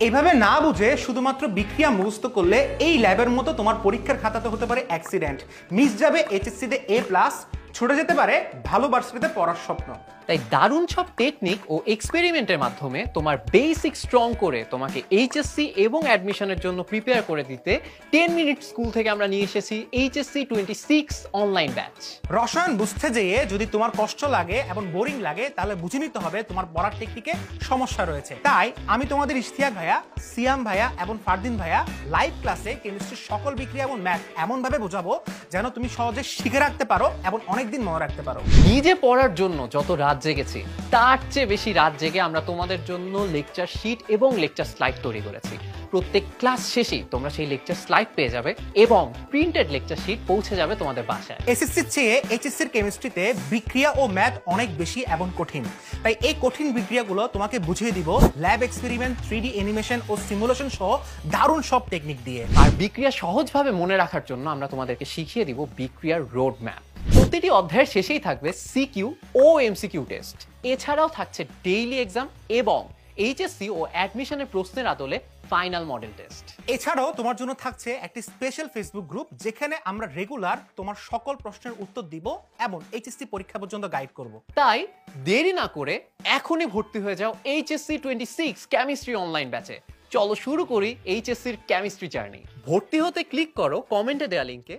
এভাবে না বুঝে শুধুমাত্র বিক্রিয়া মুখস্থ করলে এই ল্যাবের মতো তোমার পরীক্ষার খাতাতে হতে পারে অ্যাক্সিডেন্ট, মিস যাবে এইচএসসিতে A+, ছুটে যেতে পারে ভালো ভার্সিটিতে পড়ার স্বপ্ন। তাই দারুণ সব টেকনিক ও এক্সপেরিমেন্টের মাধ্যমে তোমার বেসিক স্ট্রং করে তোমাকে এইচএসসি এবং অ্যাডমিশনের জন্য প্রিপেয়ার করে দিতে 10 মিনিট স্কুল থেকে আমরা নিয়ে এসেছি এইচএসসি 26 অনলাইন ব্যাচ। রসায়ন বুঝতে যেয়ে যদি তোমার কষ্ট লাগে এবং বোরিং লাগে তাহলে বুঝে নিতে হবে তোমার পড়ার টেকনিকে সমস্যা রয়েছে। তাই আমি তোমাদের ইশতিয়াক ভাইয়া, সিয়াম ভাইয়া এবং ফারদিন ভাইয়া লাইভ ক্লাসে কেমিস্ট্রির সকল বিক্রিয়া এবং ম্যাথ এমনভাবে বোঝাবো যেন তুমি সহজে শিখে রাখতে পারো এবং অনেকদিন মনে রাখতে পারো। নিজে পড়ার জন্য যত রাত জেগেছি তার চেয়ে বেশি রাত জেগে আমরা তোমাদের জন্য লেকচার শিট এবং লেকচার স্লাইড তৈরি করেছি। প্রত্যেক ক্লাস শেষেই তোমরা সেই লেকচার স্লাইড পেয়ে যাবে এবং প্রিন্টেড লেকচার শিট পৌঁছে যাবে তোমাদের বাসায়। এসএসসির চেয়ে এইচএসসির কেমিস্ট্রিতে বিক্রিয়া ও ম্যাথ অনেক বেশি এবং কঠিন। তাই এই কঠিন বিক্রিয়াগুলো তোমাকে বুঝিয়ে দিব ল্যাব এক্সপেরিমেন্ট, 3D অ্যানিমেশন ও সিমুলেশন সহ দারুণ সব টেকনিক দিয়ে। আর বিক্রিয়া সহজভাবে মনে রাখার জন্য আমরা তোমাদেরকে শিখিয়ে দিব বিক্রিয়ার রোড ম্যাপ। প্রতিটি অধ্যায়ের শেষেই থাকবে সিকিউ ও এমসিকিউ টেস্ট। এছাড়াও থাকছে ডেইলি এক্সাম এবং এইচএসসি ও অ্যাডমিশনের প্রশ্নের আদলে ফাইনাল মডেল টেস্ট। এছাড়াও তোমার জন্য থাকছে একটি স্পেশাল ফেসবুক গ্রুপ যেখানে আমরা রেগুলার তোমার সকল প্রশ্নের উত্তর দিব এবং এইচএসসি পরীক্ষা পর্যন্ত গাইড করব। তাই দেরি না করে এখনই ভর্তি হয়ে যাও এইচএসসি 26 কেমিস্ট্রি অনলাইন ব্যাচে। চলো শুরু করি এইচএসসির কেমিস্ট্রি জার্নি। ভর্তি হতে ক্লিক করো কমেন্টে দেওয়া লিংকে